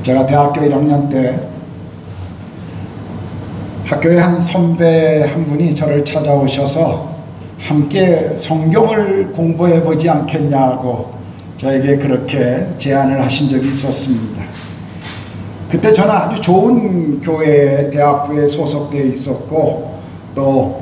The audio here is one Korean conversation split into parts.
제가 대학교 1학년 때 학교에 한 선배 한 분이 저를 찾아오셔서 함께 성경을 공부해 보지 않겠냐고 저에게 그렇게 제안을 하신 적이 있었습니다. 그때 저는 아주 좋은 교회 대학부에 소속되어 있었고 또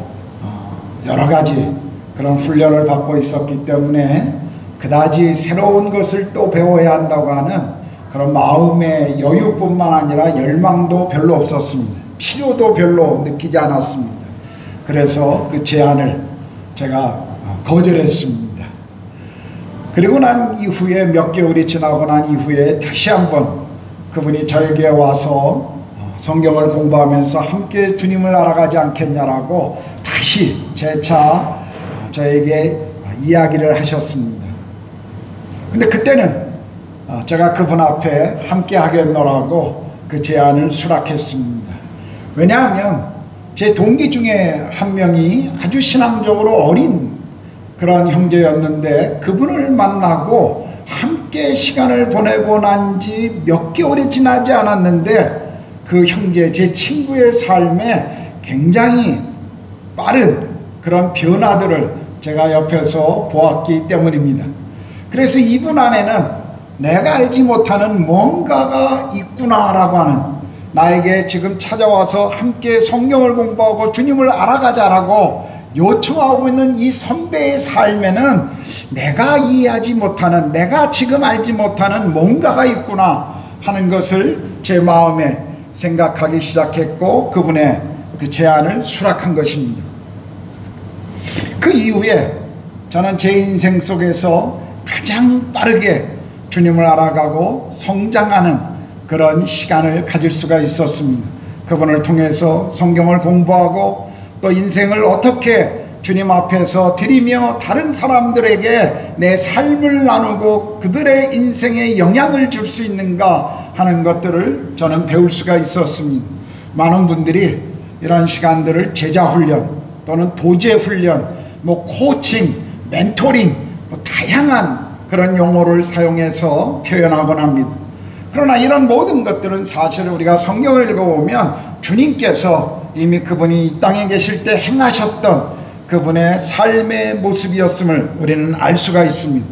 여러 가지 그런 훈련을 받고 있었기 때문에 그다지 새로운 것을 또 배워야 한다고 하는 그런 마음의 여유뿐만 아니라 열망도 별로 없었습니다. 필요도 별로 느끼지 않았습니다. 그래서 그 제안을 제가 거절했습니다. 그리고 난 이후에 몇 개월이 지나고 난 이후에 다시 한번 그분이 저에게 와서 성경을 공부하면서 함께 주님을 알아가지 않겠냐라고 다시 재차 저에게 이야기를 하셨습니다. 근데 그때는 제가 그분 앞에 함께 하겠노라고 그 제안을 수락했습니다. 왜냐하면 제 동기 중에 한 명이 아주 신앙적으로 어린 그런 형제였는데 그분을 만나고 함께 시간을 보내고 난 지 몇 개월이 지나지 않았는데 그 형제, 제 친구의 삶에 굉장히 빠른 그런 변화들을 제가 옆에서 보았기 때문입니다. 그래서 이분 안에는 내가 알지 못하는 뭔가가 있구나라고 하는, 나에게 지금 찾아와서 함께 성경을 공부하고 주님을 알아가자라고 요청하고 있는 이 선배의 삶에는 내가 이해하지 못하는, 내가 지금 알지 못하는 뭔가가 있구나 하는 것을 제 마음에 생각하기 시작했고 그분의 그 제안을 수락한 것입니다. 그 이후에 저는 제 인생 속에서 가장 빠르게 주님을 알아가고 성장하는 그런 시간을 가질 수가 있었습니다. 그분을 통해서 성경을 공부하고 또 인생을 어떻게 주님 앞에서 드리며 다른 사람들에게 내 삶을 나누고 그들의 인생에 영향을 줄 수 있는가 하는 것들을 저는 배울 수가 있었습니다. 많은 분들이 이런 시간들을 제자훈련 또는 도제훈련, 코칭, 멘토링, 다양한 그런 용어를 사용해서 표현하곤 합니다. 그러나 이런 모든 것들은 사실 우리가 성경을 읽어보면 주님께서 이미 그분이 이 땅에 계실 때 행하셨던 그분의 삶의 모습이었음을 우리는 알 수가 있습니다.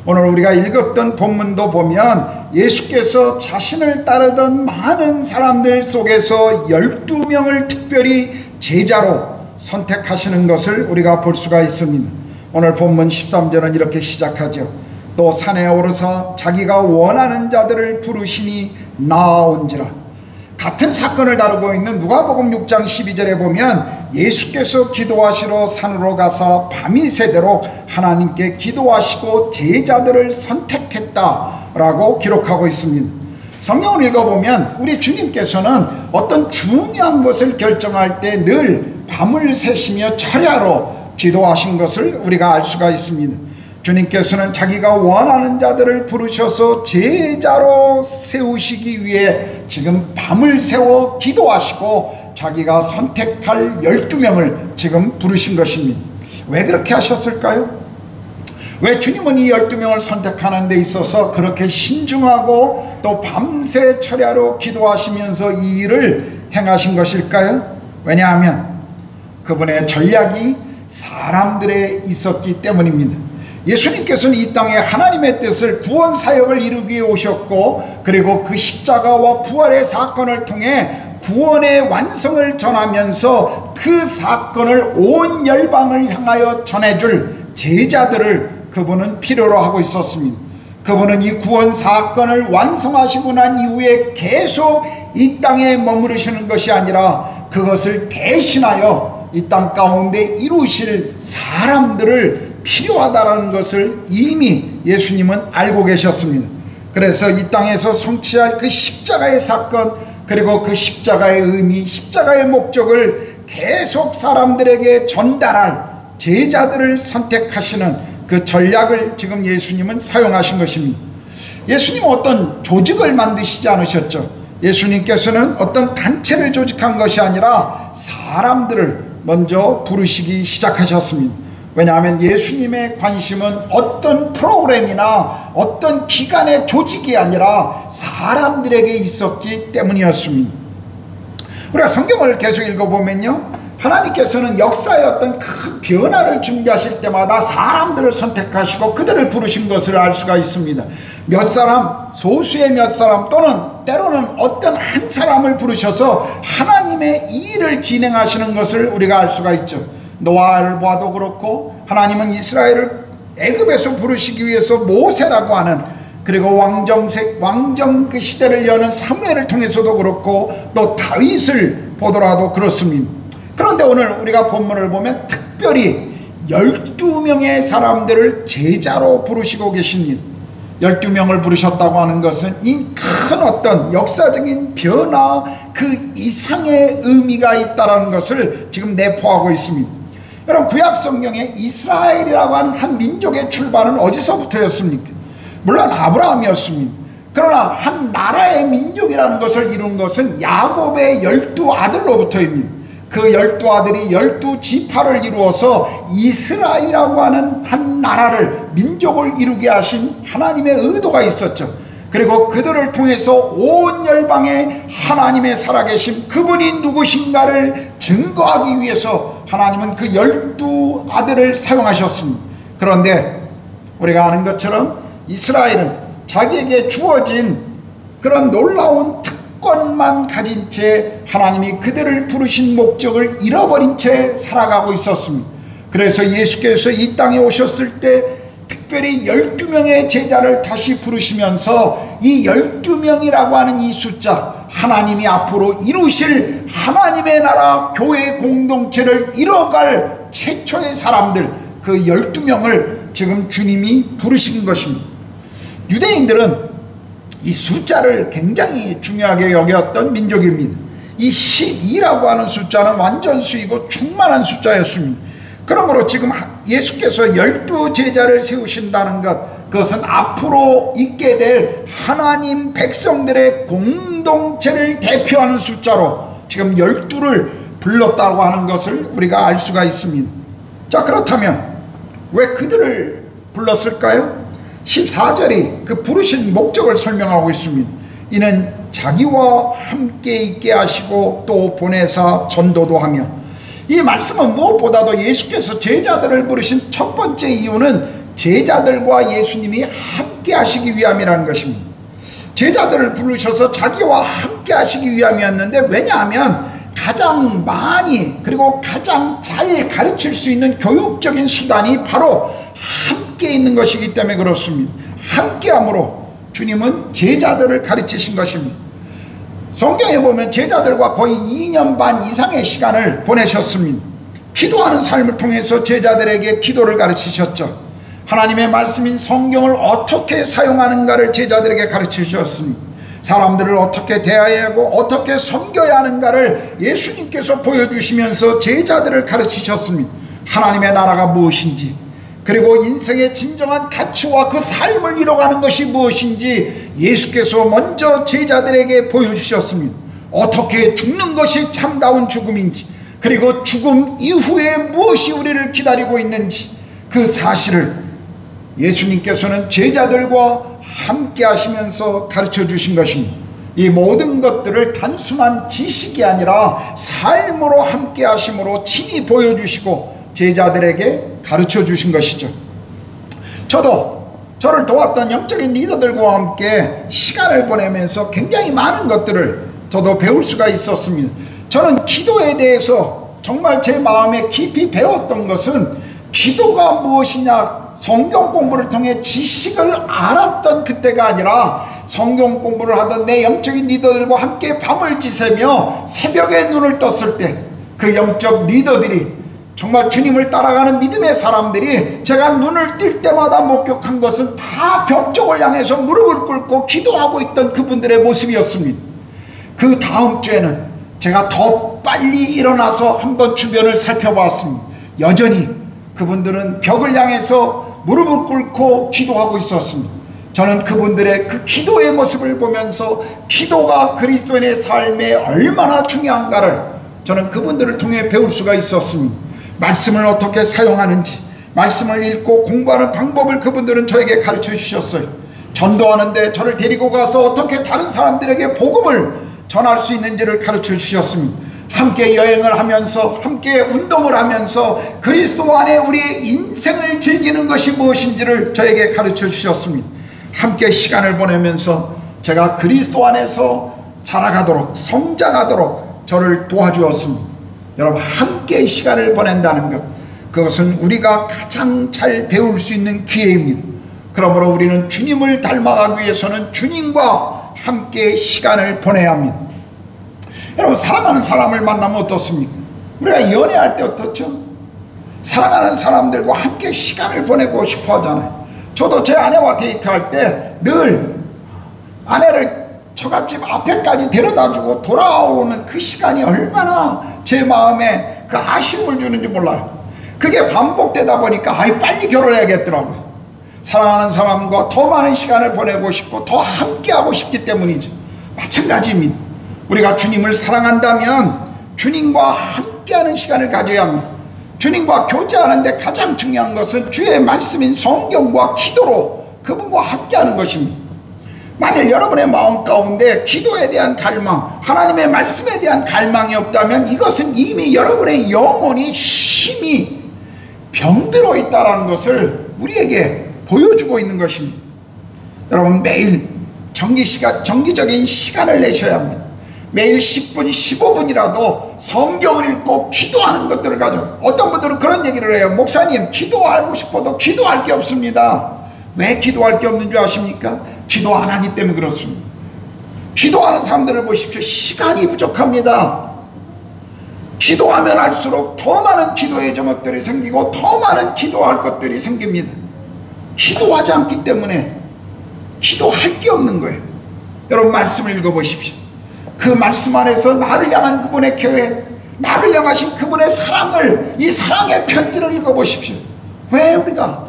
오늘 우리가 읽었던 본문도 보면 예수께서 자신을 따르던 많은 사람들 속에서 12명을 특별히 제자로 선택하시는 것을 우리가 볼 수가 있습니다. 오늘 본문 13절은 이렇게 시작하죠. 또 산에 오르사 자기가 원하는 자들을 부르시니 나아온지라. 같은 사건을 다루고 있는 누가복음 6장 12절에 보면 예수께서 기도하시러 산으로 가사 밤이 새도록 하나님께 기도하시고 제자들을 선택했다라고 기록하고 있습니다. 성경을 읽어보면 우리 주님께서는 어떤 중요한 것을 결정할 때 늘 밤을 새시며 철야로 기도하신 것을 우리가 알 수가 있습니다. 주님께서는 자기가 원하는 자들을 부르셔서 제자로 세우시기 위해 지금 밤을 새워 기도하시고 자기가 선택할 12명을 지금 부르신 것입니다. 왜 그렇게 하셨을까요? 왜 주님은 이 12명을 선택하는 데 있어서 그렇게 신중하고 또 밤새 철야로 기도하시면서 이 일을 행하신 것일까요? 왜냐하면 그분의 전략이 사람들에 있었기 때문입니다. 예수님께서는 이 땅에 하나님의 뜻을, 구원 사역을 이루기 위해 오셨고 그리고 그 십자가와 부활의 사건을 통해 구원의 완성을 전하면서 그 사건을 온 열방을 향하여 전해줄 제자들을 그분은 필요로 하고 있었습니다. 그분은 이 구원 사건을 완성하시고 난 이후에 계속 이 땅에 머무르시는 것이 아니라 그것을 대신하여 이 땅 가운데 이루실 사람들을 필요하다라는 것을 이미 예수님은 알고 계셨습니다. 그래서 이 땅에서 성취할 그 십자가의 사건, 그리고 그 십자가의 의미, 십자가의 목적을 계속 사람들에게 전달할 제자들을 선택하시는 그 전략을 지금 예수님은 사용하신 것입니다. 예수님은 어떤 조직을 만드시지 않으셨죠. 예수님께서는 어떤 단체를 조직한 것이 아니라 사람들을 먼저 부르시기 시작하셨습니다. 왜냐하면 예수님의 관심은 어떤 프로그램이나 어떤 기관의 조직이 아니라 사람들에게 있었기 때문이었습니다. 우리가 성경을 계속 읽어보면요, 하나님께서는 역사의 어떤 큰 변화를 준비하실 때마다 사람들을 선택하시고 그들을 부르신 것을 알 수가 있습니다. 몇 사람, 소수의 몇 사람, 또는 때로는 어떤 한 사람을 부르셔서 하나님의 일을 진행하시는 것을 우리가 알 수가 있죠. 노아를 봐도 그렇고, 하나님은 이스라엘을 애굽에서 부르시기 위해서 모세라고 하는, 그리고 왕정 그 시대를 여는 사무엘을 통해서도 그렇고, 또 다윗을 보더라도 그렇습니다. 그런데 오늘 우리가 본문을 보면 특별히 12명의 사람들을 제자로 부르시고 계십니다. 12명을 부르셨다고 하는 것은 이 큰 어떤 역사적인 변화, 그 이상의 의미가 있다는 것을 지금 내포하고 있습니다. 여러분, 구약 성경에 이스라엘이라고 하는 한 민족의 출발은 어디서부터였습니까? 물론 아브라함이었습니다. 그러나 한 나라의 민족이라는 것을 이룬 것은 야곱의 12아들로부터입니다. 그 12아들이 12지파를 이루어서 이스라엘이라고 하는 한 나라를, 민족을 이루게 하신 하나님의 의도가 있었죠. 그리고 그들을 통해서 온 열방에 하나님의 살아계심, 그분이 누구신가를 증거하기 위해서 하나님은 그 12아들을 사용하셨습니다. 그런데 우리가 아는 것처럼 이스라엘은 자기에게 주어진 그런 놀라운 특권만 가진 채 하나님이 그들을 부르신 목적을 잃어버린 채 살아가고 있었습니다. 그래서 예수께서 이 땅에 오셨을 때 특별히 12명의 제자를 다시 부르시면서 이 12명이라고 하는 이 숫자, 하나님이 앞으로 이루실 하나님의 나라 교회 공동체를 이뤄갈 최초의 사람들, 그 12명을 지금 주님이 부르신 것입니다. 유대인들은 이 숫자를 굉장히 중요하게 여겼던 민족입니다. 이 12라고 하는 숫자는 완전수이고 충만한 숫자였습니다. 그러므로 지금 예수께서 12제자를 세우신다는 것, 그것은 앞으로 있게 될 하나님 백성들의 공동체를 대표하는 숫자로 지금 12를 불렀다고 하는 것을 우리가 알 수가 있습니다. 자, 그렇다면 왜 그들을 불렀을까요? 14절이 그 부르신 목적을 설명하고 있습니다. 이는 자기와 함께 있게 하시고 또 보내사 전도도 하며, 이 말씀은 무엇보다도 예수께서 제자들을 부르신 첫 번째 이유는 제자들과 예수님이 함께 하시기 위함이라는 것입니다. 제자들을 부르셔서 자기와 함께 하시기 위함이었는데, 왜냐하면 가장 많이 그리고 가장 잘 가르칠 수 있는 교육적인 수단이 바로 함께 있는 것이기 때문에 그렇습니다. 함께함으로 주님은 제자들을 가르치신 것입니다. 성경에 보면 제자들과 거의 2년 반 이상의 시간을 보내셨습니다. 기도하는 삶을 통해서 제자들에게 기도를 가르치셨죠. 하나님의 말씀인 성경을 어떻게 사용하는가를 제자들에게 가르치셨습니다. 사람들을 어떻게 대해야 하고 어떻게 섬겨야 하는가를 예수님께서 보여주시면서 제자들을 가르치셨습니다. 하나님의 나라가 무엇인지, 그리고 인생의 진정한 가치와 그 삶을 이뤄가는 것이 무엇인지 예수께서 먼저 제자들에게 보여주셨습니다. 어떻게 죽는 것이 참다운 죽음인지, 그리고 죽음 이후에 무엇이 우리를 기다리고 있는지, 그 사실을 예수님께서는 제자들과 함께 하시면서 가르쳐 주신 것입니다. 이 모든 것들을 단순한 지식이 아니라 삶으로 함께 하심으로 친히 보여주시고 제자들에게 가르쳐 주신 것이죠. 저도 저를 도왔던 영적인 리더들과 함께 시간을 보내면서 굉장히 많은 것들을 저도 배울 수가 있었습니다. 저는 기도에 대해서 정말 제 마음에 깊이 배웠던 것은 기도가 무엇이냐, 성경 공부를 통해 지식을 알았던 그때가 아니라 성경 공부를 하던 내 영적인 리더들과 함께 밤을 지새며 새벽에 눈을 떴을 때 그 영적 리더들이, 정말 주님을 따라가는 믿음의 사람들이 제가 눈을 뜰 때마다 목격한 것은 다 벽 쪽을 향해서 무릎을 꿇고 기도하고 있던 그분들의 모습이었습니다. 그 다음 주에는 제가 더 빨리 일어나서 한번 주변을 살펴봤습니다. 여전히 그분들은 벽을 향해서 무릎을 꿇고 기도하고 있었습니다. 저는 그분들의 그 기도의 모습을 보면서 기도가 그리스도인의 삶에 얼마나 중요한가를 저는 그분들을 통해 배울 수가 있었습니다. 말씀을 어떻게 사용하는지, 말씀을 읽고 공부하는 방법을 그분들은 저에게 가르쳐 주셨어요. 전도하는데 저를 데리고 가서 어떻게 다른 사람들에게 복음을 전할 수 있는지를 가르쳐 주셨습니다. 함께 여행을 하면서 함께 운동을 하면서 그리스도 안에 우리의 인생을 즐기는 것이 무엇인지를 저에게 가르쳐 주셨습니다. 함께 시간을 보내면서 제가 그리스도 안에서 자라가도록 성장하도록 저를 도와주었습니다. 여러분, 함께 시간을 보낸다는 것, 그것은 우리가 가장 잘 배울 수 있는 기회입니다. 그러므로 우리는 주님을 닮아가기 위해서는 주님과 함께 시간을 보내야 합니다. 여러분, 사랑하는 사람을 만나면 어떻습니까? 우리가 연애할 때 어떻죠? 사랑하는 사람들과 함께 시간을 보내고 싶어 하잖아요. 저도 제 아내와 데이트할 때 늘 아내를 처갓집 앞에까지 데려다주고 돌아오는 그 시간이 얼마나 제 마음에 그 아쉬움을 주는지 몰라요. 그게 반복되다 보니까 빨리 결혼해야겠더라고요. 사랑하는 사람과 더 많은 시간을 보내고 싶고 더 함께하고 싶기 때문이죠. 마찬가지입니다. 우리가 주님을 사랑한다면 주님과 함께하는 시간을 가져야 합니다. 주님과 교제하는데 가장 중요한 것은 주의 말씀인 성경과 기도로 그분과 함께하는 것입니다. 만일 여러분의 마음 가운데 기도에 대한 갈망, 하나님의 말씀에 대한 갈망이 없다면 이것은 이미 여러분의 영혼이 힘이 병들어 있다는 것을 우리에게 보여주고 있는 것입니다. 여러분, 매일 정기적인 시간을 내셔야 합니다. 매일 10분, 15분이라도 성경을 읽고 기도하는 것들을 가져. 어떤 분들은 그런 얘기를 해요. 목사님, 기도하고 싶어도 기도할 게 없습니다. 왜 기도할 게 없는 줄 아십니까? 기도 안 하기 때문에 그렇습니다. 기도하는 사람들을 보십시오. 시간이 부족합니다. 기도하면 할수록 더 많은 기도의 제목들이 생기고 더 많은 기도할 것들이 생깁니다. 기도하지 않기 때문에 기도할 게 없는 거예요. 여러분, 말씀을 읽어보십시오. 그 말씀 안에서 나를 향한 그분의 계획, 나를 향하신 그분의 사랑을, 이 사랑의 편지를 읽어보십시오. 왜 우리가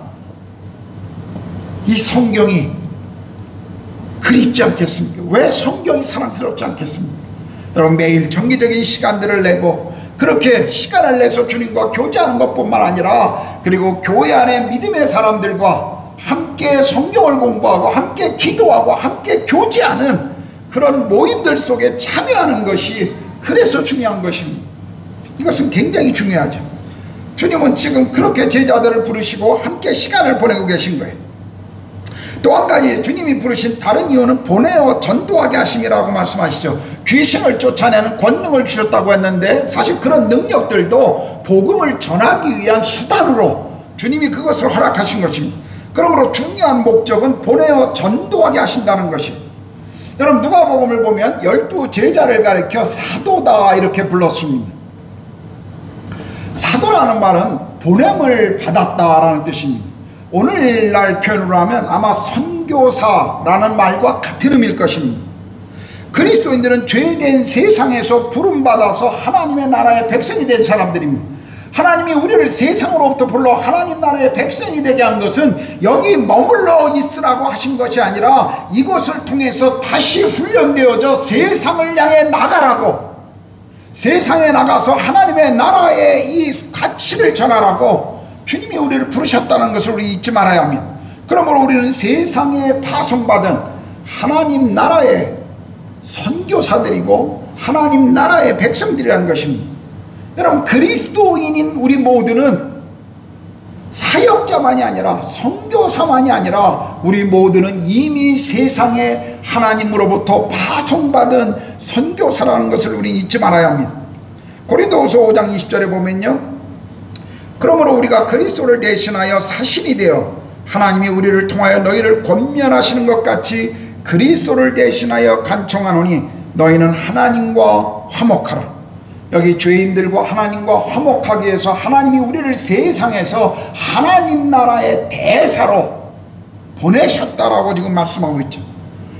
이 성경이 그립지 않겠습니까? 왜 성경이 사랑스럽지 않겠습니까? 여러분, 매일 정기적인 시간들을 내고 그렇게 시간을 내서 주님과 교제하는 것뿐만 아니라 그리고 교회 안에 믿음의 사람들과 함께 성경을 공부하고 함께 기도하고 함께 교제하는 그런 모임들 속에 참여하는 것이 그래서 중요한 것입니다. 이것은 굉장히 중요하죠. 주님은 지금 그렇게 제자들을 부르시고 함께 시간을 보내고 계신 거예요. 또 한 가지 주님이 부르신 다른 이유는 보내어 전도하게 하심이라고 말씀하시죠. 귀신을 쫓아내는 권능을 주셨다고 했는데 사실 그런 능력들도 복음을 전하기 위한 수단으로 주님이 그것을 허락하신 것입니다. 그러므로 중요한 목적은 보내어 전도하게 하신다는 것입니다. 여러분, 누가복음을 보면 12 제자를 가리켜 사도다 이렇게 불렀습니다. 사도라는 말은 보냄을 받았다라는 뜻입니다. 오늘날 표현으로 하면 아마 선교사라는 말과 같은 의미일 것입니다. 그리스도인들은 죄된 세상에서 부름받아서 하나님의 나라의 백성이 된 사람들입니다. 하나님이 우리를 세상으로부터 불러 하나님 나라의 백성이 되게 한 것은 여기 머물러 있으라고 하신 것이 아니라 이것을 통해서 다시 훈련되어져 세상을 향해 나가라고, 세상에 나가서 하나님의 나라의 이 가치를 전하라고 주님이 우리를 부르셨다는 것을 우리 잊지 말아야 합니다. 그러므로 우리는 세상에 파송받은 하나님 나라의 선교사들이고 하나님 나라의 백성들이라는 것입니다. 여러분, 그리스도인인 우리 모두는 사역자만이 아니라 선교사만이 아니라 우리 모두는 이미 세상에 하나님으로부터 파송받은 선교사라는 것을 우리는 잊지 말아야 합니다. 고린도후서 5장 20절에 보면요, 그러므로 우리가 그리스도를 대신하여 사신이 되어 하나님이 우리를 통하여 너희를 권면하시는 것 같이 그리스도를 대신하여 간청하노니 너희는 하나님과 화목하라. 여기 죄인들과 하나님과 화목하기 위해서 하나님이 우리를 세상에서 하나님 나라의 대사로 보내셨다라고 지금 말씀하고 있죠.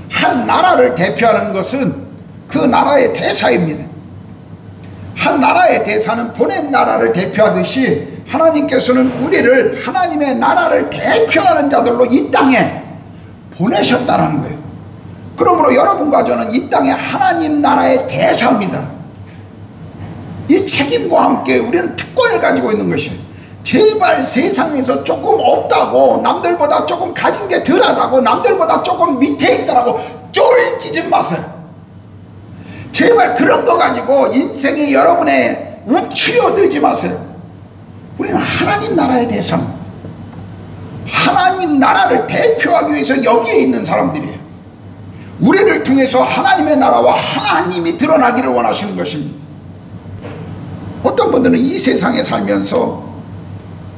한 나라를 대표하는 것은 그 나라의 대사입니다. 한 나라의 대사는 보낸 나라를 대표하듯이 하나님께서는 우리를 하나님의 나라를 대표하는 자들로 이 땅에 보내셨다는 거예요. 그러므로 여러분과 저는 이 땅에 하나님 나라의 대사입니다. 이 책임과 함께 우리는 특권을 가지고 있는 것이에요. 제발 세상에서 조금 없다고, 남들보다 조금 가진 게 덜하다고, 남들보다 조금 밑에 있다라고 쫄지지 마세요. 제발 그런 거 가지고 인생이 여러분의 움츠려들지 마세요. 우리는 하나님 나라에 대해서, 하나님 나라를 대표하기 위해서 여기에 있는 사람들이에요. 우리를 통해서 하나님의 나라와 하나님이 드러나기를 원하시는 것입니다. 어떤 분들은 이 세상에 살면서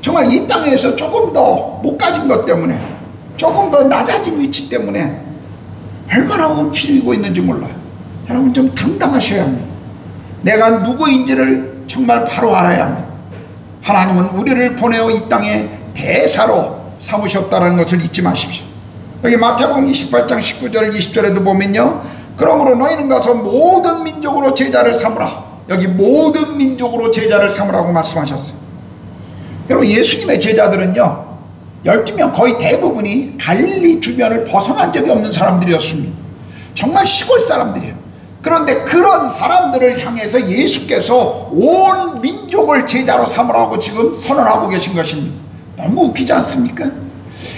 정말 이 땅에서 조금 더 못 가진 것 때문에, 조금 더 낮아진 위치 때문에 얼마나 움츠리고 있는지 몰라요. 여러분 좀 당당하셔야 합니다. 내가 누구인지를 정말 바로 알아야 합니다. 하나님은 우리를 보내어 이 땅에 대사로 삼으셨다는 것을 잊지 마십시오. 여기 마태복음 28장 19절 20절에도 보면요, 그러므로 너희는 가서 모든 민족으로 제자를 삼으라. 여기 모든 민족으로 제자를 삼으라고 말씀하셨어요. 여러분 예수님의 제자들은요 12명 거의 대부분이 갈릴리 주변을 벗어난 적이 없는 사람들이었습니다. 정말 시골 사람들이에요. 그런데 그런 사람들을 향해서 예수께서 온 민족을 제자로 삼으라고 지금 선언하고 계신 것입니다. 너무 웃기지 않습니까?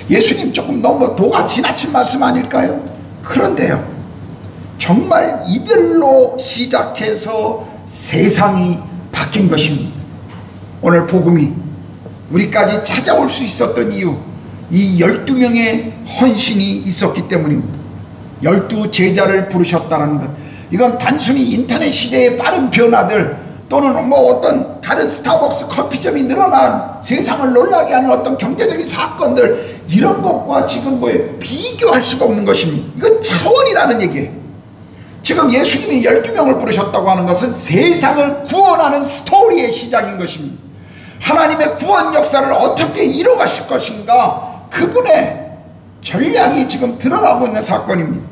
예수님 조금 너무 도가 지나친 말씀 아닐까요? 그런데요 정말 이들로 시작해서 세상이 바뀐 것입니다. 오늘 복음이 우리까지 찾아올 수 있었던 이유, 이 12명의 헌신이 있었기 때문입니다. 12 제자를 부르셨다는 것, 이건 단순히 인터넷 시대의 빠른 변화들 또는 뭐 어떤 다른 스타벅스 커피점이 늘어난 세상을 놀라게 하는 어떤 경제적인 사건들, 이런 것과 지금 뭐에 비교할 수가 없는 것입니다. 이건 차원이 다른 얘기예요. 지금 예수님이 12명을 부르셨다고 하는 것은 세상을 구원하는 스토리의 시작인 것입니다. 하나님의 구원 역사를 어떻게 이뤄가실 것인가, 그분의 전략이 지금 드러나고 있는 사건입니다.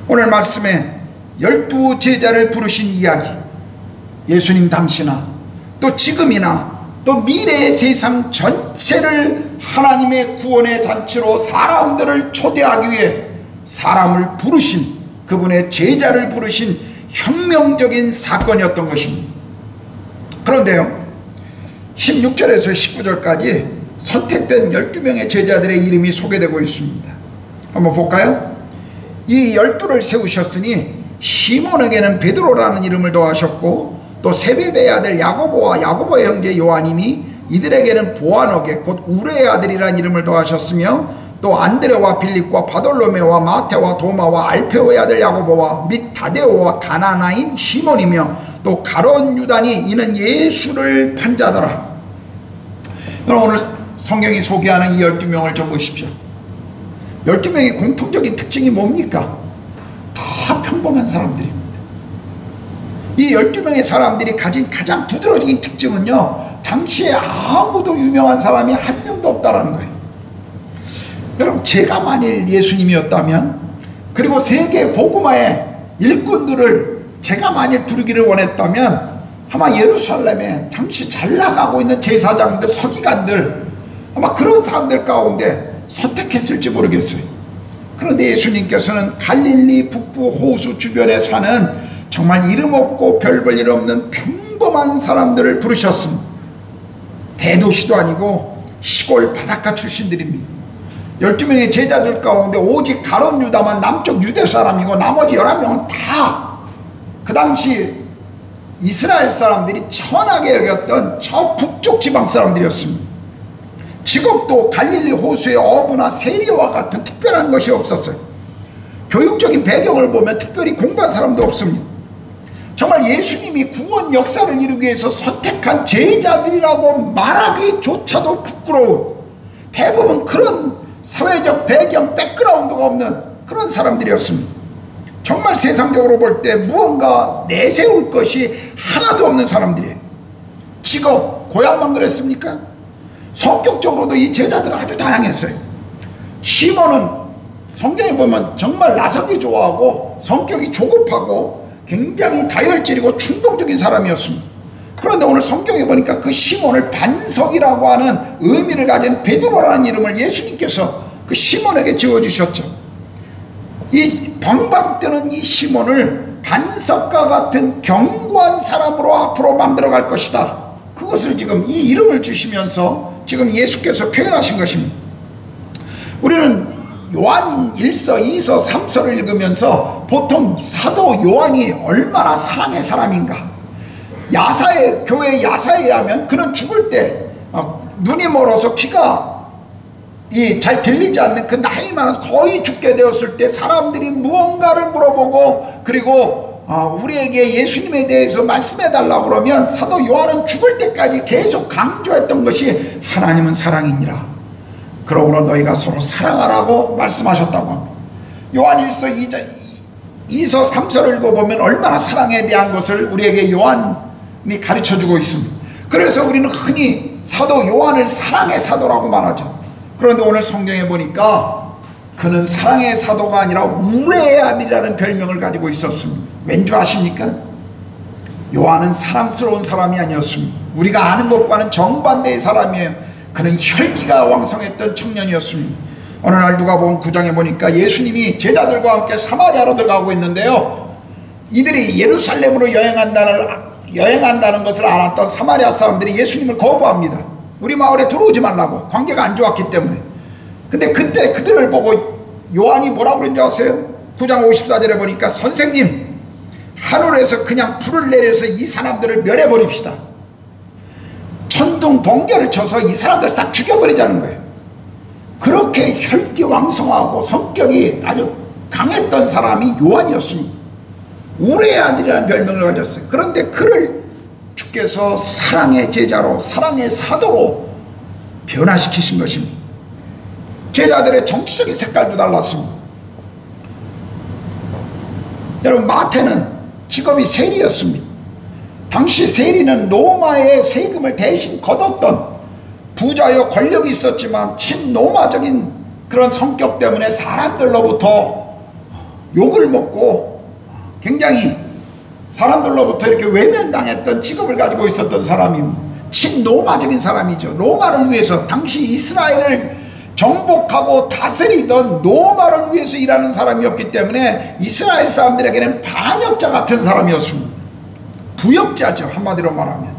오늘 말씀에 12 제자를 부르신 이야기, 예수님 당시나 또 지금이나 또 미래의 세상 전체를 하나님의 구원의 잔치로 사람들을 초대하기 위해 사람을 부르신, 그분의 제자를 부르신 혁명적인 사건이었던 것입니다. 그런데요 16절에서 19절까지 선택된 12명의 제자들의 이름이 소개되고 있습니다. 한번 볼까요? 이 12를 세우셨으니 시몬에게는 베드로라는 이름을 더하셨고, 또 세베대의 아들 야고보와 야고보의 형제 요한이니 이들에게는 보아너게 곧 우레의 아들이라는 이름을 더하셨으며, 또 안드레와 빌립과 바돌로메와 마테와 도마와 알페오의 아들 야고보와 및 다데오와 가나나인 시몬이며 또 가룟 유다니 이는 예수를 판 자더라. 여러분 오늘 성경이 소개하는 이 12명을 좀 보십시오. 12명의 공통적인 특징이 뭡니까? 다 평범한 사람들입니다. 이 12명의 사람들이 가진 가장 두드러진 특징은요, 당시에 아무도 유명한 사람이 한 명도 없다라는 거예요. 여러분 제가 만일 예수님이었다면, 그리고 세계 복음화의 일꾼들을 제가 만일 부르기를 원했다면, 아마 예루살렘에 당시 잘 나가고 있는 제사장들, 서기관들, 아마 그런 사람들 가운데 선택했을지 모르겠어요. 그런데 예수님께서는 갈릴리 북부 호수 주변에 사는 정말 이름 없고 별 볼 일 없는 평범한 사람들을 부르셨습니다. 대도시도 아니고 시골 바닷가 출신들입니다. 12명의 제자들 가운데 오직 가룟 유다만 남쪽 유대 사람이고 나머지 11명은 다 그 당시 이스라엘 사람들이 천하게 여겼던 저 북쪽 지방 사람들이었습니다. 직업도 갈릴리 호수의 어부나 세리와 같은 특별한 것이 없었어요. 교육적인 배경을 보면 특별히 공부한 사람도 없습니다. 정말 예수님이 구원 역사를 이루기 위해서 선택한 제자들이라고 말하기조차도 부끄러운, 대부분 그런 사회적 배경, 백그라운드가 없는 그런 사람들이었습니다. 정말 세상적으로 볼 때 무언가 내세울 것이 하나도 없는 사람들이에요. 직업, 고향만 그랬습니까? 성격적으로도 이 제자들은 아주 다양했어요. 시몬은 성경에 보면 정말 나서기 좋아하고 성격이 조급하고 굉장히 다혈질이고 충동적인 사람이었습니다. 그런데 오늘 성경에 보니까 그 시몬을 반석이라고 하는 의미를 가진 베드로라는 이름을 예수님께서 그 시몬에게 지어주셨죠. 이 방방 뜨는 이 시몬을 반석과 같은 견고한 사람으로 앞으로 만들어 갈 것이다. 그것을 지금 이 이름을 주시면서 지금 예수께서 표현하신 것입니다. 우리는 요한 1서, 2서, 3서를 읽으면서 보통 사도 요한이 얼마나 사랑의 사람인가, 야사에, 교회 야사에 하면 그는 죽을 때 눈이 멀어서 귀가 잘 들리지 않는 그 나이 많아서 거의 죽게 되었을 때 사람들이 무언가를 물어보고 그리고 우리에게 예수님에 대해서 말씀해 달라고 그러면 사도 요한은 죽을 때까지 계속 강조했던 것이 하나님은 사랑이니라. 그러므로 너희가 서로 사랑하라고 말씀하셨다고 합니다. 요한 1서 2서 3서를 읽어보면 얼마나 사랑에 대한 것을 우리에게 요한이 가르쳐주고 있습니다. 그래서 우리는 흔히 사도 요한을 사랑의 사도라고 말하죠. 그런데 오늘 성경에 보니까 그는 사랑의 사도가 아니라 우레의 아들이라는 별명을 가지고 있었습니다. 왠 줄 아십니까? 요한은 사랑스러운 사람이 아니었습니다. 우리가 아는 것과는 정반대의 사람이에요. 그는 혈기가 왕성했던 청년이었습니다. 어느 날 누가복음 9장에 보니까 예수님이 제자들과 함께 사마리아로 들어가고 있는데요, 이들이 예루살렘으로 여행한다는 것을 알았던 사마리아 사람들이 예수님을 거부합니다. 우리 마을에 들어오지 말라고, 관계가 안 좋았기 때문에. 근데 그때 그들을 보고 요한이 뭐라고 그런지 아세요? 9장 54절에 보니까 선생님, 하늘에서 그냥 불을 내려서 이 사람들을 멸해버립시다. 천둥 번개를 쳐서 이 사람들 싹 죽여버리자는 거예요. 그렇게 혈기왕성하고 성격이 아주 강했던 사람이 요한이었습니다. 우레의 아들이라는 별명을 가졌어요. 그런데 그를 주께서 사랑의 제자로, 사랑의 사도로 변화시키신 것입니다. 제자들의 정치적인 색깔도 달랐습니다. 여러분, 마태는 직업이 세리였습니다. 당시 세리는 로마의 세금을 대신 걷었던 부자여 권력이 있었지만 친로마적인 그런 성격 때문에 사람들로부터 욕을 먹고 굉장히 사람들로부터 이렇게 외면당했던 직업을 가지고 있었던 사람입니다. 친로마적인 사람이죠. 로마를 위해서, 당시 이스라엘을 정복하고 다스리던 로마를 위해서 일하는 사람이었기 때문에 이스라엘 사람들에게는 반역자 같은 사람이었습니다. 부역자죠, 한마디로 말하면.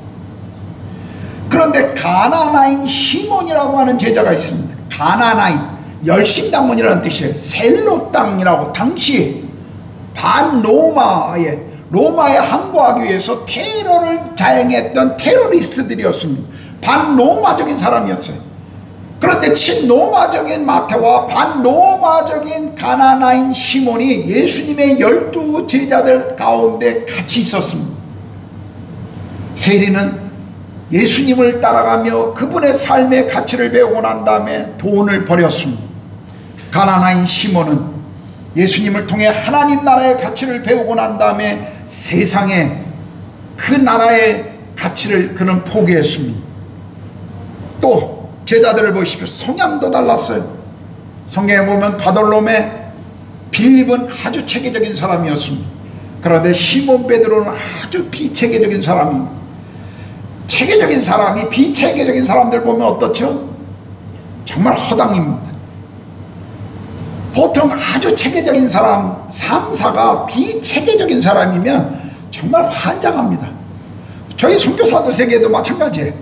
그런데 가나나인 시몬이라고 하는 제자가 있습니다. 가나나인, 열심당원이라는 뜻이에요. 셀로 땅이라고, 당시 로마에 항거하기 위해서 테러를 자행했던 테러리스트들이었습니다. 반로마적인 사람이었어요. 그런데 친로마적인 마태와 반로마적인 가나나인 시몬이 예수님의 12 제자들 가운데 같이 있었습니다. 세리는 예수님을 따라가며 그분의 삶의 가치를 배우고 난 다음에 돈을 버렸습니다. 가나나인 시몬은 예수님을 통해 하나님 나라의 가치를 배우고 난 다음에 세상에 그 나라의 가치를 그는 포기했습니다. 또 제자들을 보십시오. 성향도 달랐어요. 성경에 보면 바돌로메, 빌립은 아주 체계적인 사람이었습니다. 그런데 시몬 베드로는 아주 비체계적인 사람입니다. 체계적인 사람이 비체계적인 사람들 보면 어떻죠? 정말 허당입니다. 보통 아주 체계적인 사람, 상사가 비체계적인 사람이면 정말 환장합니다. 저희 선교사들 세계도 마찬가지예요.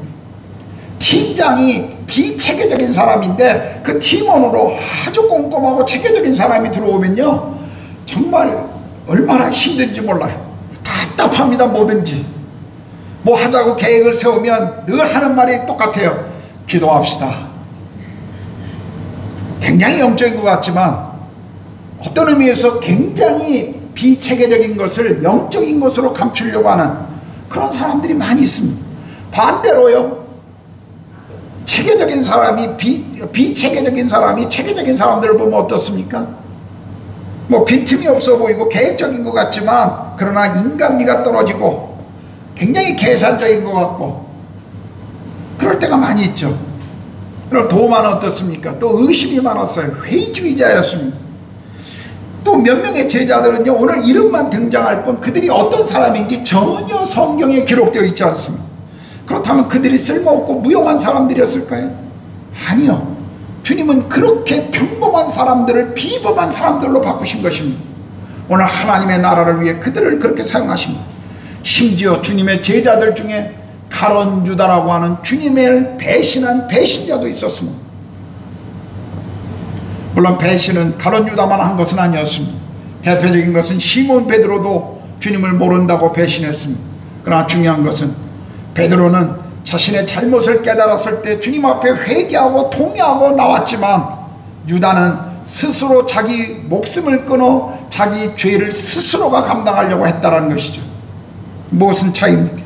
팀장이 비체계적인 사람인데 그 팀원으로 아주 꼼꼼하고 체계적인 사람이 들어오면요, 정말 얼마나 힘든지 몰라요. 답답합니다. 뭐든지 뭐 하자고 계획을 세우면 늘 하는 말이 똑같아요. 기도합시다. 굉장히 영적인 것 같지만 어떤 의미에서 굉장히 비체계적인 것을 영적인 것으로 감추려고 하는 그런 사람들이 많이 있습니다. 반대로요, 체계적인 사람이 비체계적인 사람이 체계적인 사람들을 보면 어떻습니까? 뭐 빈틈이 없어 보이고 계획적인 것 같지만 그러나 인간미가 떨어지고 굉장히 계산적인 것 같고 그럴 때가 많이 있죠. 그럼 도마는 어떻습니까? 또 의심이 많았어요. 회의주의자였습니다. 또 몇 명의 제자들은요, 오늘 이름만 등장할 뿐 그들이 어떤 사람인지 전혀 성경에 기록되어 있지 않습니다. 그렇다면 그들이 쓸모없고 무용한 사람들이었을까요? 아니요. 주님은 그렇게 평범한 사람들을 비범한 사람들로 바꾸신 것입니다. 오늘 하나님의 나라를 위해 그들을 그렇게 사용하신 것. 심지어 주님의 제자들 중에 가룟 유다라고 하는 주님을 배신한 배신자도 있었습니다. 물론 배신은 가룟 유다만 한 것은 아니었습니다. 대표적인 것은 시몬 베드로도 주님을 모른다고 배신했습니다. 그러나 중요한 것은 베드로는 자신의 잘못을 깨달았을 때 주님 앞에 회개하고 통회하고 나왔지만, 유다는 스스로 자기 목숨을 끊어 자기 죄를 스스로가 감당하려고 했다는 것이죠. 무엇은 차이입니까?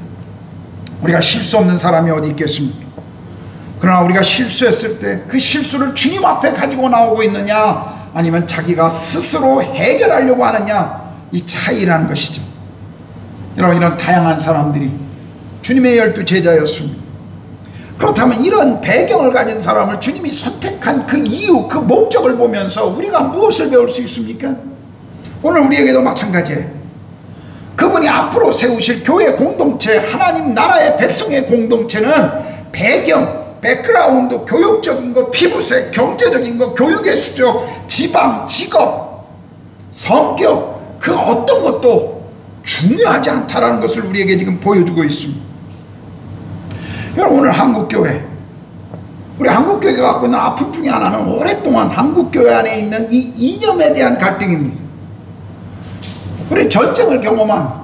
우리가 실수 없는 사람이 어디 있겠습니까? 그러나 우리가 실수했을 때 그 실수를 주님 앞에 가지고 나오고 있느냐, 아니면 자기가 스스로 해결하려고 하느냐, 이 차이라는 것이죠. 여러분, 이런 다양한 사람들이 주님의 12 제자였습니다. 그렇다면 이런 배경을 가진 사람을 주님이 선택한 그 이유, 그 목적을 보면서 우리가 무엇을 배울 수 있습니까? 오늘 우리에게도 마찬가지예요. 그분이 앞으로 세우실 교회 공동체, 하나님 나라의 백성의 공동체는 배경, 백그라운드, 교육적인 거, 피부색, 경제적인 거, 교육의 수적, 지방, 직업, 성격, 그 어떤 것도 중요하지 않다라는 것을 우리에게 지금 보여주고 있습니다. 여러분, 오늘 한국교회, 우리 한국교회가 갖고 있는 아픔 중에 하나는 오랫동안 한국교회 안에 있는 이 이념에 대한 갈등입니다. 우리 전쟁을 경험한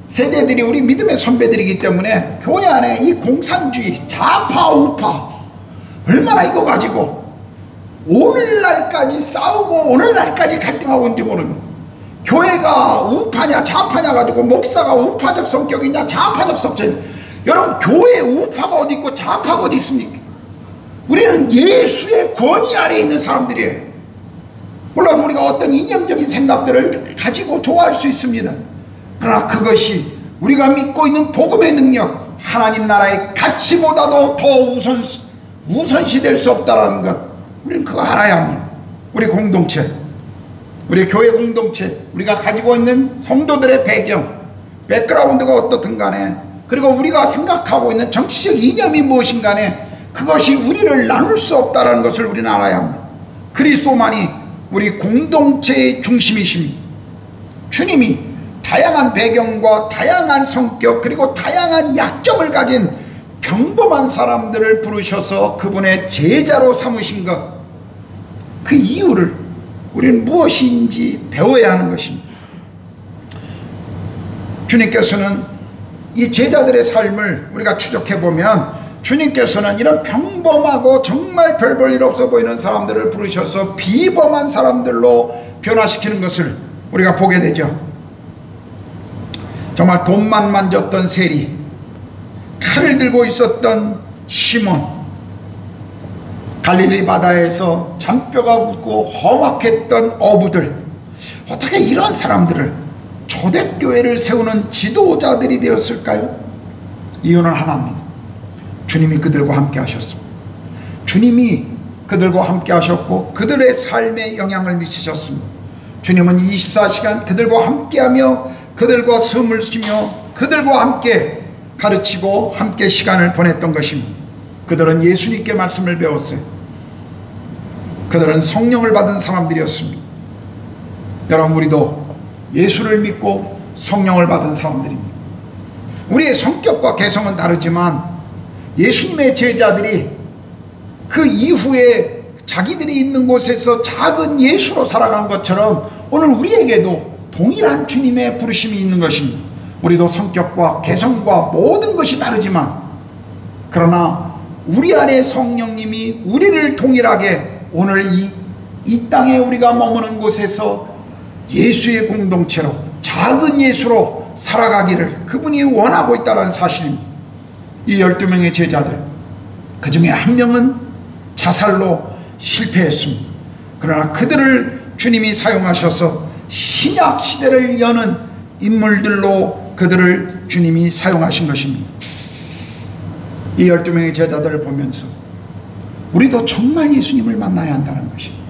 세대들이 우리 믿음의 선배들이기 때문에 교회 안에 이 공산주의, 좌파, 우파, 얼마나 이거 가지고 오늘날까지 싸우고 오늘날까지 갈등하고 있는지 모릅니다. 교회가 우파냐 좌파냐 가지고 목사가 우파적 성격이냐 좌파적 성격이냐. 여러분, 교회에 우파가 어디 있고 좌파가 어디 있습니까? 우리는 예수의 권위 아래에 있는 사람들이에요. 물론 우리가 어떤 이념적인 생각들을 가지고 좋아할 수 있습니다. 그러나 그것이 우리가 믿고 있는 복음의 능력, 하나님 나라의 가치보다도 더 우선시될 수 없다는 것, 우리는 그거 알아야 합니다. 우리 공동체, 우리 교회 공동체, 우리가 가지고 있는 성도들의 배경, 백그라운드가 어떻든 간에, 그리고 우리가 생각하고 있는 정치적 이념이 무엇인 간에 그것이 우리를 나눌 수 없다는 것을 우리는 알아야 합니다. 그리스도만이 우리 공동체의 중심이십니다. 주님이 다양한 배경과 다양한 성격, 그리고 다양한 약점을 가진 평범한 사람들을 부르셔서 그분의 제자로 삼으신 것, 그 이유를 우리는 무엇인지 배워야 하는 것입니다. 주님께서는 이 제자들의 삶을 우리가 추적해보면, 주님께서는 이런 평범하고 정말 별 볼 일 없어 보이는 사람들을 부르셔서 비범한 사람들로 변화시키는 것을 우리가 보게 되죠. 정말 돈만 만졌던 세리, 칼을 들고 있었던 시몬, 갈릴리 바다에서 잔뼈가 굳고 험악했던 어부들, 어떻게 이런 사람들을 초대교회를 세우는 지도자들이 되었을까요? 이유는 하나입니다. 주님이 그들과 함께 하셨습니다. 주님이 그들과 함께 하셨고 그들의 삶에 영향을 미치셨습니다. 주님은 24시간 그들과 함께하며 그들과 숨을 쉬며 그들과 함께 가르치고 함께 시간을 보냈던 것입니다. 그들은 예수님께 말씀을 배웠어요. 그들은 성령을 받은 사람들이었습니다. 여러분, 우리도 예수를 믿고 성령을 받은 사람들입니다. 우리의 성격과 개성은 다르지만 예수님의 제자들이 그 이후에 자기들이 있는 곳에서 작은 예수로 살아간 것처럼 오늘 우리에게도 동일한 주님의 부르심이 있는 것입니다. 우리도 성격과 개성과 모든 것이 다르지만, 그러나 우리 안에 성령님이 우리를 동일하게 오늘 이 땅에 우리가 머무는 곳에서 예수의 공동체로, 작은 예수로 살아가기를 그분이 원하고 있다는 사실입니다. 이 12명의 제자들, 그 중에 한 명은 자살로 실패했습니다. 그러나 그들을 주님이 사용하셔서 신약 시대를 여는 인물들로 그들을 주님이 사용하신 것입니다. 이 12명의 제자들을 보면서 우리도 정말 예수님을 만나야 한다는 것입니다.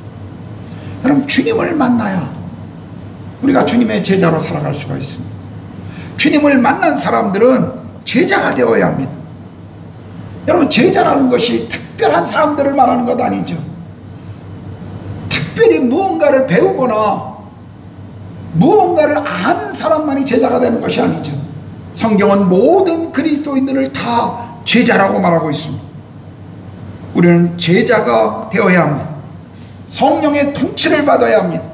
여러분, 주님을 만나야 우리가 주님의 제자로 살아갈 수가 있습니다. 주님을 만난 사람들은 제자가 되어야 합니다. 여러분, 제자라는 것이 특별한 사람들을 말하는 것 아니죠. 특별히 무언가를 배우거나 무언가를 아는 사람만이 제자가 되는 것이 아니죠. 성경은 모든 그리스도인들을 다 제자라고 말하고 있습니다. 우리는 제자가 되어야 합니다. 성령의 통치를 받아야 합니다.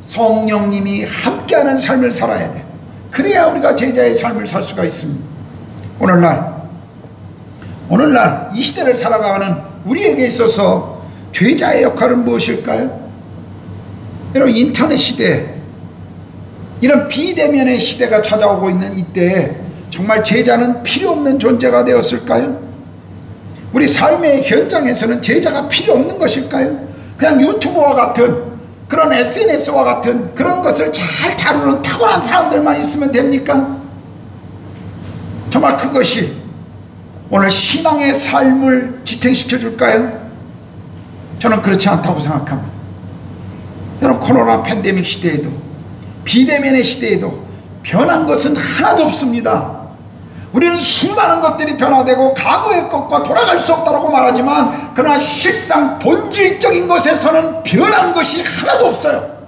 성령님이 함께하는 삶을 살아야 돼. 그래야 우리가 제자의 삶을 살 수가 있습니다. 오늘날 이 시대를 살아가는 우리에게 있어서 제자의 역할은 무엇일까요? 여러분, 인터넷 시대, 이런 비대면의 시대가 찾아오고 있는 이때에 정말 제자는 필요 없는 존재가 되었을까요? 우리 삶의 현장에서는 제자가 필요 없는 것일까요? 그냥 유튜버와 같은 그런 SNS와 같은 그런 것을 잘 다루는 탁월한 사람들만 있으면 됩니까? 정말 그것이 오늘 신앙의 삶을 지탱시켜 줄까요? 저는 그렇지 않다고 생각합니다. 여러분, 코로나 팬데믹 시대에도 비대면의 시대에도 변한 것은 하나도 없습니다. 우리는 수많은 것들이 변화되고 과거의 것과 돌아갈 수 없다고 말하지만, 그러나 실상 본질적인 것에서는 변한 것이 하나도 없어요.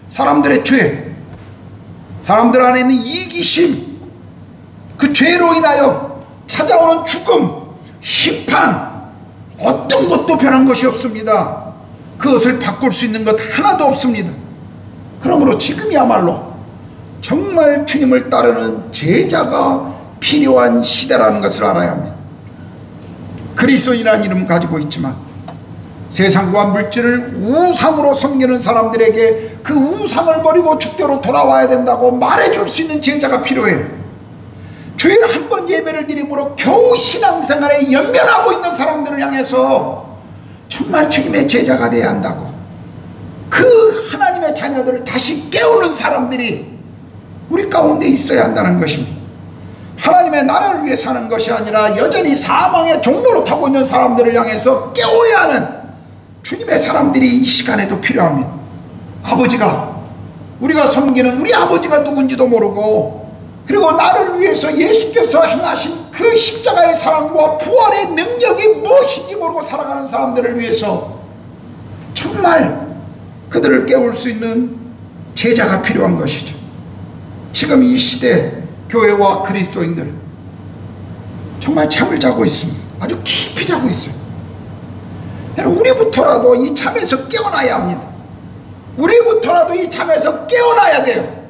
사람들의 죄, 사람들 안에 있는 이기심, 그 죄로 인하여 찾아오는 죽음, 심판, 어떤 것도 변한 것이 없습니다. 그것을 바꿀 수 있는 것 하나도 없습니다. 그러므로 지금이야말로 정말 주님을 따르는 제자가 필요한 시대라는 것을 알아야 합니다. 그리스도인이라는 이름 가지고 있지만 세상과 물질을 우상으로 섬기는 사람들에게 그 우상을 버리고 주께로 돌아와야 된다고 말해줄 수 있는 제자가 필요해요. 주일에 한 번 예배를 드림으로 겨우 신앙생활에 연면하고 있는 사람들을 향해서 정말 주님의 제자가 되어야 한다고, 그 하나님의 자녀들을 다시 깨우는 사람들이 우리 가운데 있어야 한다는 것입니다. 하나님의 나라를 위해 사는 것이 아니라 여전히 사망의 종로로 타고 있는 사람들을 향해서 깨워야 하는 주님의 사람들이 이 시간에도 필요합니다. 아버지가, 우리가 섬기는 우리 아버지가 누군지도 모르고, 그리고 나를 위해서 예수께서 행하신 그 십자가의 사랑과 부활의 능력이 무엇인지 모르고 살아가는 사람들을 위해서 정말 그들을 깨울 수 있는 제자가 필요한 것이죠. 지금 이 시대 교회와 그리스도인들 정말 잠을 자고 있습니다. 아주 깊이 자고 있어요. 여러분, 우리부터라도 이 잠에서 깨어나야 합니다. 우리부터라도 이 잠에서 깨어나야 돼요.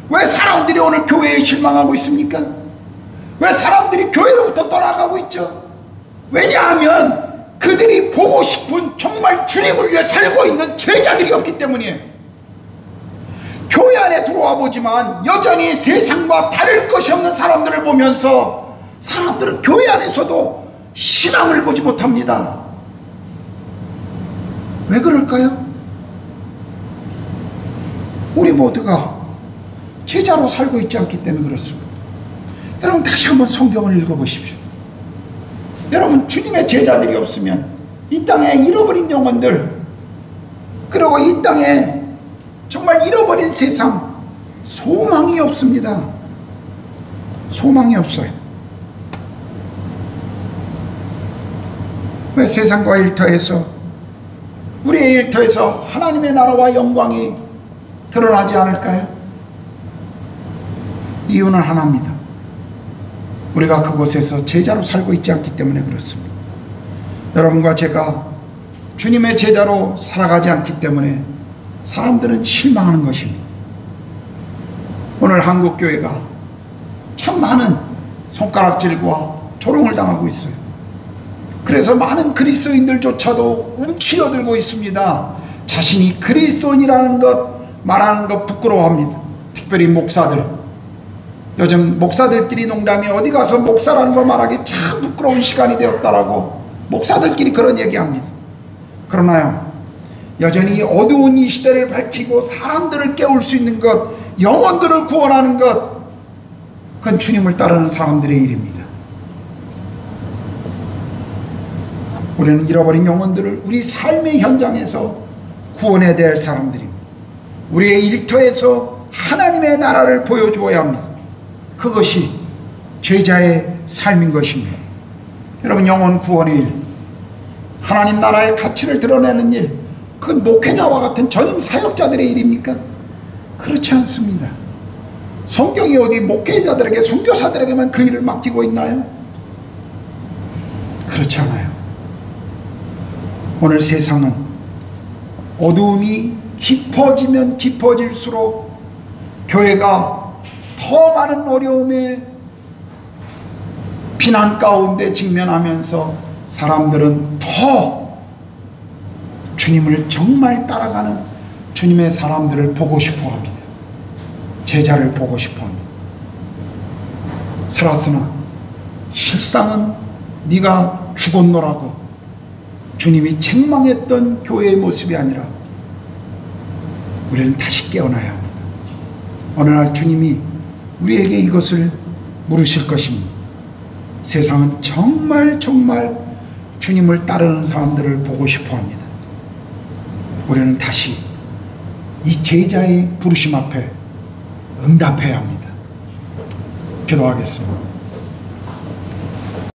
왜 사람들이 오늘 교회에 실망하고 있습니까? 왜 사람들이 교회로부터 떠나가고 있죠? 왜냐하면 그들이 보고 싶은 정말 주님을 위해 살고 있는 제자들이 없기 때문이에요. 교회 안에 들어와 보지만 여전히 세상과 다를 것이 없는 사람들을 보면서 사람들은 교회 안에서도 신앙을 보지 못합니다. 왜 그럴까요? 우리 모두가 제자로 살고 있지 않기 때문에 그렇습니다. 여러분, 다시 한번 성경을 읽어보십시오. 여러분, 주님의 제자들이 없으면 이 땅에 잃어버린 영혼들, 그리고 이 땅에 정말 잃어버린 세상, 소망이 없습니다. 소망이 없어요. 왜 세상과 일터에서, 우리의 일터에서 하나님의 나라와 영광이 드러나지 않을까요? 이유는 하나입니다. 우리가 그곳에서 제자로 살고 있지 않기 때문에 그렇습니다. 여러분과 제가 주님의 제자로 살아가지 않기 때문에 사람들은 실망하는 것입니다. 오늘 한국교회가 참 많은 손가락질과 조롱을 당하고 있어요. 그래서 많은 그리스도인들조차도 움츠러들고 있습니다. 자신이 그리스도인이라는 것 말하는 것 부끄러워합니다. 특별히 목사들, 요즘 목사들끼리 농담이 어디 가서 목사라는 거 말하기 참 부끄러운 시간이 되었다라고 목사들끼리 그런 얘기합니다. 그러나요, 여전히 어두운 이 시대를 밝히고 사람들을 깨울 수 있는 것, 영혼들을 구원하는 것, 그건 주님을 따르는 사람들의 일입니다. 우리는 잃어버린 영혼들을 우리 삶의 현장에서 구원해야 될 사람들입니다. 우리의 일터에서 하나님의 나라를 보여주어야 합니다. 그것이 제자의 삶인 것입니다. 여러분, 영혼 구원의 일, 하나님 나라의 가치를 드러내는 일, 그 목회자와 같은 전임 사역자들의 일입니까? 그렇지 않습니다. 성경이 어디 목회자들에게, 선교사들에게만 그 일을 맡기고 있나요? 그렇지 않아요. 오늘 세상은 어두움이 깊어지면 깊어질수록 교회가 더 많은 어려움에 비난 가운데 직면하면서 사람들은 더 주님을 정말 따라가는 주님의 사람들을 보고 싶어 합니다. 제자를 보고 싶어 합니다. 살았으나 실상은 네가 죽었노라고 주님이 책망했던 교회의 모습이 아니라 우리는 다시 깨어나야 합니다. 어느 날 주님이 우리에게 이것을 물으실 것입니다. 세상은 정말 주님을 따르는 사람들을 보고 싶어 합니다. 우리는 다시 이 제자의 부르심 앞에 응답해야 합니다. 기도하겠습니다.